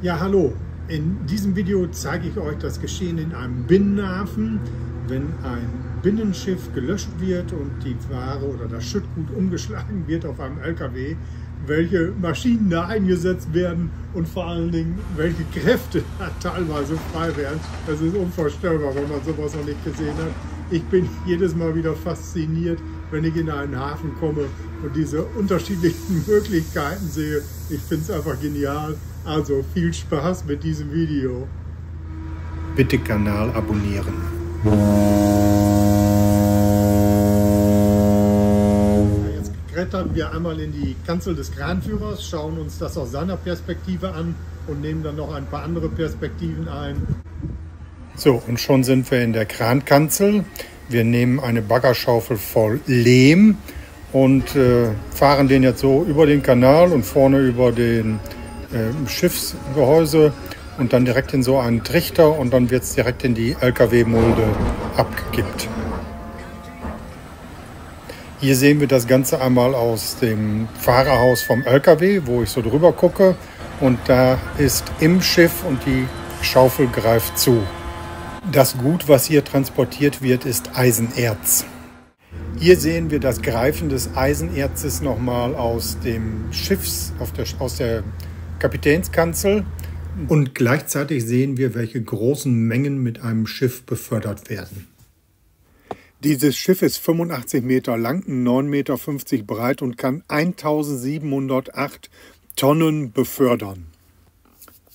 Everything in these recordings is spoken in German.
Ja, hallo. In diesem Video zeige ich euch das Geschehen in einem Binnenhafen, wenn ein Binnenschiff gelöscht wird und die Ware oder das Schüttgut umgeschlagen wird auf einem LKW, welche Maschinen da eingesetzt werden und vor allen Dingen, welche Kräfte da teilweise frei werden. Das ist unvorstellbar, wenn man sowas noch nicht gesehen hat. Ich bin jedes Mal wieder fasziniert, wenn ich in einen Hafen komme und diese unterschiedlichen Möglichkeiten sehe. Ich finde es einfach genial. Also viel Spaß mit diesem Video. Bitte Kanal abonnieren. Jetzt klettern wir einmal in die Kanzel des Kranführers, schauen uns das aus seiner Perspektive an und nehmen dann noch ein paar andere Perspektiven ein. So, und schon sind wir in der Krankanzel. Wir nehmen eine Baggerschaufel voll Lehm und fahren den jetzt so über den Kanal und vorne über den Schiffsgehäuse und dann direkt in so einen Trichter und dann wird es direkt in die LKW-Mulde abgekippt. Hier sehen wir das Ganze einmal aus dem Fahrerhaus vom LKW, wo ich so drüber gucke, und da ist im Schiff und die Schaufel greift zu. Das Gut, was hier transportiert wird, ist Eisenerz. Hier sehen wir das Greifen des Eisenerzes nochmal aus dem Schiffs, aus der Kapitänskanzel, und gleichzeitig sehen wir, welche großen Mengen mit einem Schiff befördert werden. Dieses Schiff ist 85 Meter lang, 9,50 Meter breit und kann 1708 Tonnen befördern.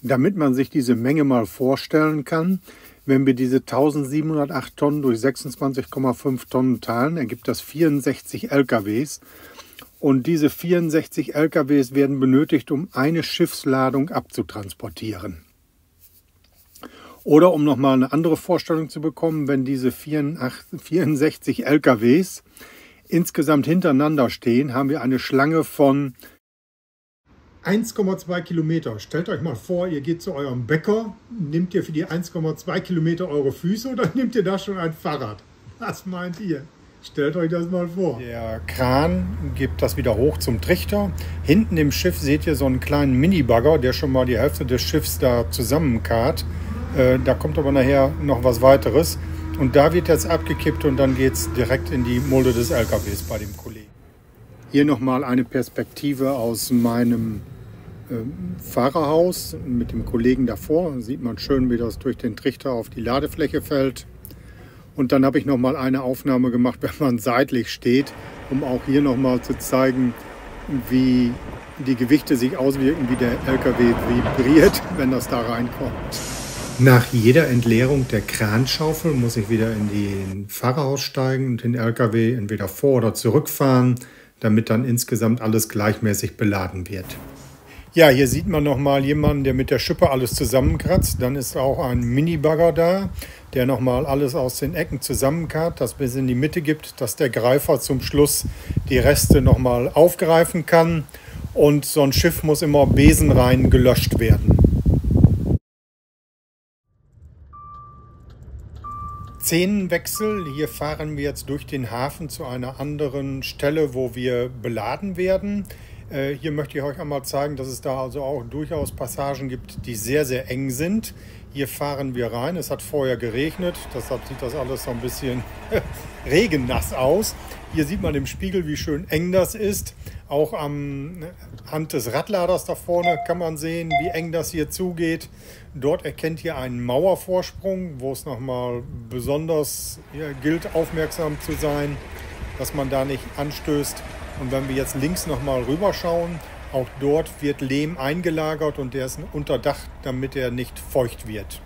Damit man sich diese Menge mal vorstellen kann, wenn wir diese 1708 Tonnen durch 26,5 Tonnen teilen, ergibt das 64 LKWs. Und diese 64 LKWs werden benötigt, um eine Schiffsladung abzutransportieren. Oder um nochmal eine andere Vorstellung zu bekommen, wenn diese 64 LKWs insgesamt hintereinander stehen, haben wir eine Schlange von 1,2 Kilometer. Stellt euch mal vor, ihr geht zu eurem Bäcker, nehmt ihr für die 1,2 Kilometer eure Füße oder nehmt ihr da schon ein Fahrrad? Was meint ihr? Stellt euch das mal vor. Der Kran gibt das wieder hoch zum Trichter. Hinten im Schiff seht ihr so einen kleinen Mini-Bagger, der schon mal die Hälfte des Schiffs da zusammenkarrt. Da kommt aber nachher noch was weiteres. Und da wird jetzt abgekippt und dann geht es direkt in die Mulde des LKWs bei dem Kollegen. Hier nochmal eine Perspektive aus meinem Fahrerhaus mit dem Kollegen davor. Da sieht man schön, wie das durch den Trichter auf die Ladefläche fällt. Und dann habe ich noch mal eine Aufnahme gemacht, wenn man seitlich steht, um auch hier noch mal zu zeigen, wie die Gewichte sich auswirken, wie der LKW vibriert, wenn das da reinkommt. Nach jeder Entleerung der Kranschaufel muss ich wieder in den Fahrerhaus steigen und den LKW entweder vor- oder zurückfahren, damit dann insgesamt alles gleichmäßig beladen wird. Ja, hier sieht man nochmal jemanden, der mit der Schippe alles zusammenkratzt. Dann ist auch ein Mini-Bagger da, der nochmal alles aus den Ecken zusammenkarrt, das bis in die Mitte gibt, dass der Greifer zum Schluss die Reste nochmal aufgreifen kann. Und so ein Schiff muss immer besenrein gelöscht werden. Szenenwechsel. Hier fahren wir jetzt durch den Hafen zu einer anderen Stelle, wo wir beladen werden. Hier möchte ich euch einmal zeigen, dass es da also auch durchaus Passagen gibt, die sehr, sehr eng sind. Hier fahren wir rein. Es hat vorher geregnet, deshalb sieht das alles so ein bisschen regennass aus. Hier sieht man im Spiegel, wie schön eng das ist. Auch anhand des Radladers da vorne kann man sehen, wie eng das hier zugeht. Dort erkennt ihr einen Mauervorsprung, wo es nochmal besonders gilt, aufmerksam zu sein, dass man da nicht anstößt. Und wenn wir jetzt links nochmal rüberschauen, auch dort wird Lehm eingelagert und der ist unter Dach, damit er nicht feucht wird.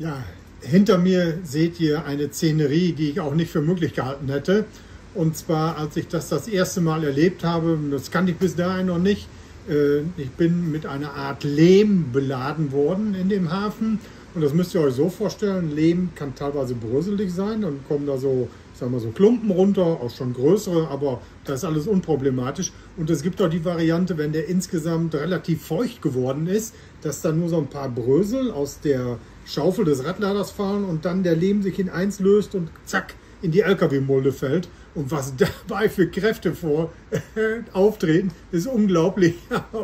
Ja, hinter mir seht ihr eine Szenerie, die ich auch nicht für möglich gehalten hätte. Und zwar, als ich das erste Mal erlebt habe, das kannte ich bis dahin noch nicht, ich bin mit einer Art Lehm beladen worden in dem Hafen. Und das müsst ihr euch so vorstellen, Lehm kann teilweise bröselig sein, dann kommen da so, ich sag mal, so Klumpen runter, auch schon größere, aber das ist alles unproblematisch. Und es gibt auch die Variante, wenn der insgesamt relativ feucht geworden ist, dass dann nur so ein paar Brösel aus der Schaufel des Radladers fallen und dann der Lehm sich in eins löst und zack, in die LKW-Mulde fällt Und was dabei für Kräfte auftreten, ist unglaublich.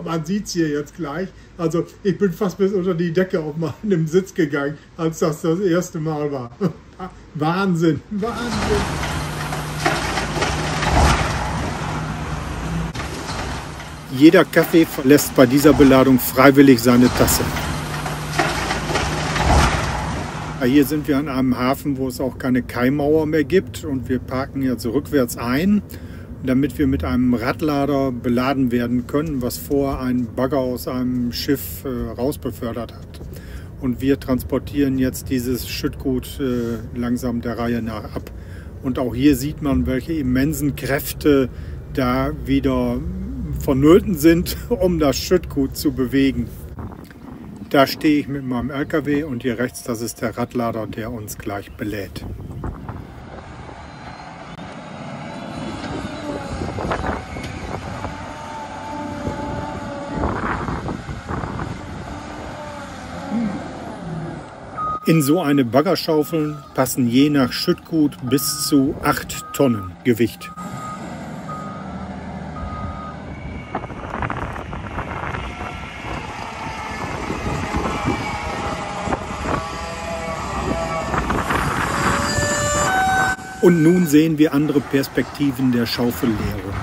Man sieht es hier jetzt gleich. Also ich bin fast bis unter die Decke auf meinem Sitz gegangen, als das erste Mal war. Wahnsinn, Wahnsinn. Jeder Kaffee verlässt bei dieser Beladung freiwillig seine Tasse. Hier sind wir an einem Hafen, wo es auch keine Kaimauer mehr gibt und wir parken jetzt rückwärts ein, damit wir mit einem Radlader beladen werden können, was vorher ein Bagger aus einem Schiff rausbefördert hat. Und wir transportieren jetzt dieses Schüttgut langsam der Reihe nach ab. Und auch hier sieht man, welche immensen Kräfte da wieder vonnöten sind, um das Schüttgut zu bewegen. Da stehe ich mit meinem LKW und hier rechts, das ist der Radlader, der uns gleich belädt. In so eine Baggerschaufel passen je nach Schüttgut bis zu 8 Tonnen Gewicht. Und nun sehen wir andere Perspektiven der Schaufelleerung.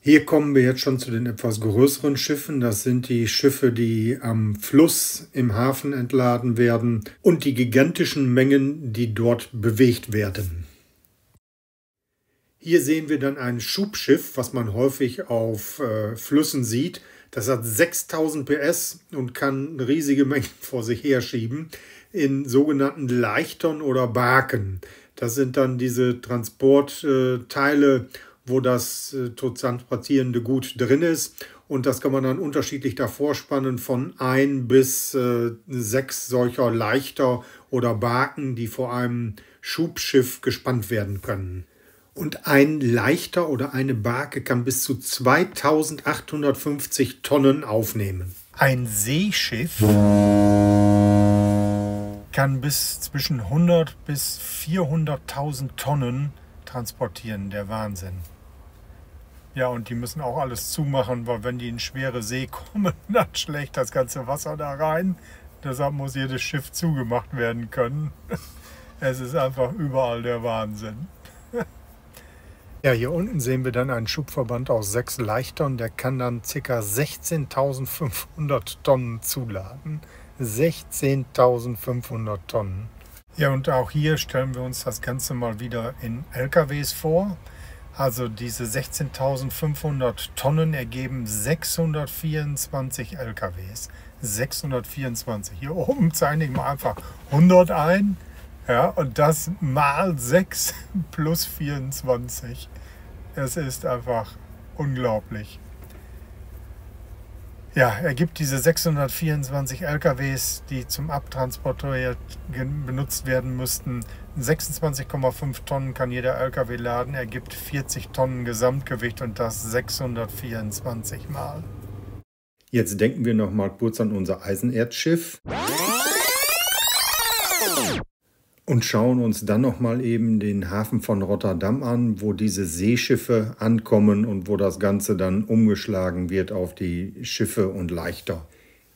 Hier kommen wir jetzt schon zu den etwas größeren Schiffen. Das sind die Schiffe, die am Fluss im Hafen entladen werden und die gigantischen Mengen, die dort bewegt werden. Hier sehen wir dann ein Schubschiff, was man häufig auf Flüssen sieht. Das hat 6000 PS und kann riesige Mengen vor sich herschieben in sogenannten Leichtern oder Barken. Das sind dann diese Transportteile, wo das zu transportierende Gut drin ist. Und das kann man dann unterschiedlich davor spannen von 1 bis 6 solcher Leichter oder Barken, die vor einem Schubschiff gespannt werden können. Und ein Leichter oder eine Barke kann bis zu 2850 Tonnen aufnehmen. Ein Seeschiff kann bis zwischen 100 bis 400.000 Tonnen transportieren. Der Wahnsinn. Ja, und die müssen auch alles zumachen, weil wenn die in schwere See kommen, dann schlägt das ganze Wasser da rein. Deshalb muss jedes Schiff zugemacht werden können. Es ist einfach überall der Wahnsinn. Ja, hier unten sehen wir dann einen Schubverband aus 6 Leichtern. Der kann dann ca. 16.500 Tonnen zuladen. 16.500 Tonnen. Ja, und auch hier stellen wir uns das Ganze mal wieder in LKWs vor. Also diese 16.500 Tonnen ergeben 624 LKWs. 624. Hier oben zeichne ich mal einfach 100 ein. Ja, und das mal 6 plus 24. Es ist einfach unglaublich. Ja, ergibt diese 624 LKWs, die zum Abtransportieren benutzt werden müssten. 26,5 Tonnen kann jeder LKW laden, ergibt 40 Tonnen Gesamtgewicht und das 624 Mal. Jetzt denken wir noch mal kurz an unser Eisenerzschiff und schauen uns dann noch mal eben den Hafen von Rotterdam an, wo diese Seeschiffe ankommen und wo das Ganze dann umgeschlagen wird auf die Schiffe und Leichter.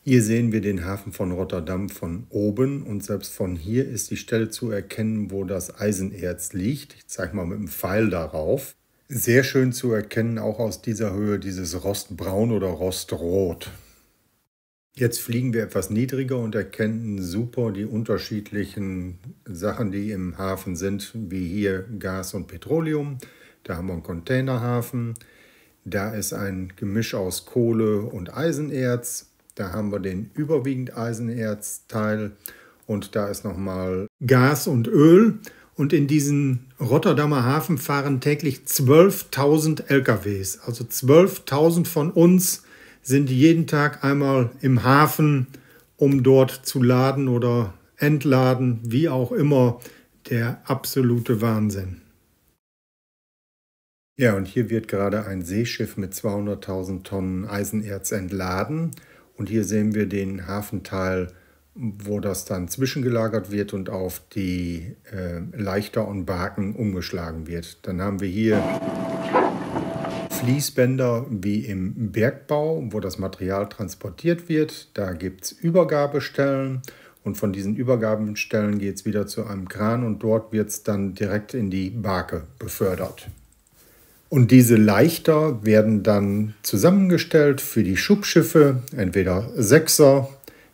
Hier sehen wir den Hafen von Rotterdam von oben und selbst von hier ist die Stelle zu erkennen, wo das Eisenerz liegt. Ich zeige mal mit dem Pfeil darauf. Sehr schön zu erkennen, auch aus dieser Höhe, dieses Rostbraun oder Rostrot. Jetzt fliegen wir etwas niedriger und erkennen super die unterschiedlichen Sachen, die im Hafen sind, wie hier Gas und Petroleum. Da haben wir einen Containerhafen. Da ist ein Gemisch aus Kohle und Eisenerz. Da haben wir den überwiegend Eisenerzteil und da ist nochmal Gas und Öl. Und in diesen Rotterdamer Hafen fahren täglich 12.000 LKWs. Also 12.000 von uns sind jeden Tag einmal im Hafen, um dort zu laden oder entladen, wie auch immer, der absolute Wahnsinn. Ja, und hier wird gerade ein Seeschiff mit 200.000 Tonnen Eisenerz entladen. Und hier sehen wir den Hafenteil, wo das dann zwischengelagert wird und auf die Leichter und Barken umgeschlagen wird. Dann haben wir hier Fließbänder wie im Bergbau, wo das Material transportiert wird. Da gibt es Übergabestellen und von diesen Übergabestellen geht es wieder zu einem Kran und dort wird es dann direkt in die Barke befördert. Und diese Leichter werden dann zusammengestellt für die Schubschiffe, entweder Sechser,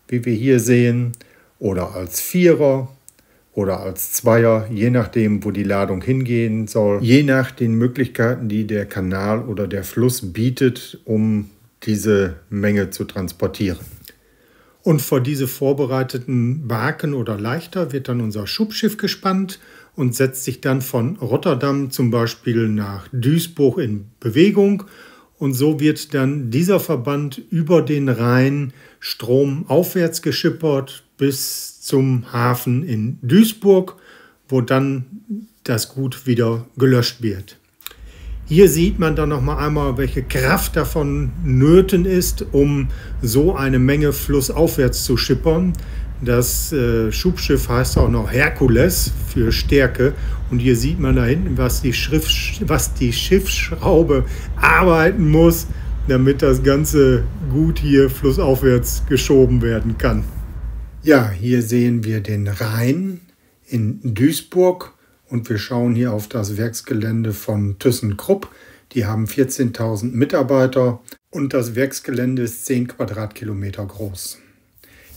wie wir hier sehen, oder als Vierer oder als Zweier, je nachdem, wo die Ladung hingehen soll, je nach den Möglichkeiten, die der Kanal oder der Fluss bietet, um diese Menge zu transportieren. Und vor diese vorbereiteten Barken oder Leichter wird dann unser Schubschiff gespannt und setzt sich dann von Rotterdam zum Beispiel nach Duisburg in Bewegung. Und so wird dann dieser Verband über den Rhein stromaufwärts geschippert bis zum Hafen in Duisburg, wo dann das Gut wieder gelöscht wird. Hier sieht man dann noch mal einmal, welche Kraft davon nöten ist, um so eine Menge flussaufwärts zu schippern. Das Schubschiff heißt auch noch Herkules für Stärke. Und hier sieht man da hinten, was die Schiffsschraube arbeiten muss, damit das ganze Gut hier flussaufwärts geschoben werden kann. Ja, hier sehen wir den Rhein in Duisburg und wir schauen hier auf das Werksgelände von ThyssenKrupp. Die haben 14.000 Mitarbeiter und das Werksgelände ist 10 Quadratkilometer groß.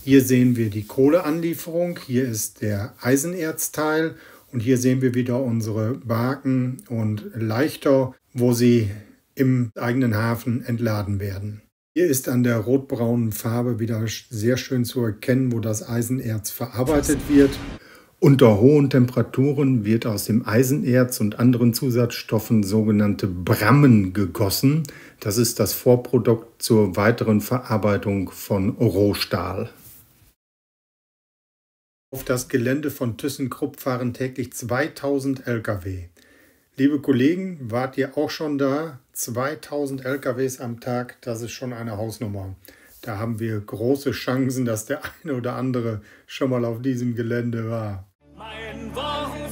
Hier sehen wir die Kohleanlieferung, hier ist der Eisenerzteil und hier sehen wir wieder unsere Barken und Leichter, wo sie im eigenen Hafen entladen werden. Hier ist an der rotbraunen Farbe wieder sehr schön zu erkennen, wo das Eisenerz verarbeitet wird. Unter hohen Temperaturen wird aus dem Eisenerz und anderen Zusatzstoffen sogenannte Brammen gegossen. Das ist das Vorprodukt zur weiteren Verarbeitung von Rohstahl. Auf das Gelände von ThyssenKrupp fahren täglich 2000 Lkw. Liebe Kollegen, wart ihr auch schon da? 2000 LKWs am Tag, das ist schon eine Hausnummer. Da haben wir große Chancen, dass der eine oder andere schon mal auf diesem Gelände war. Mein Wort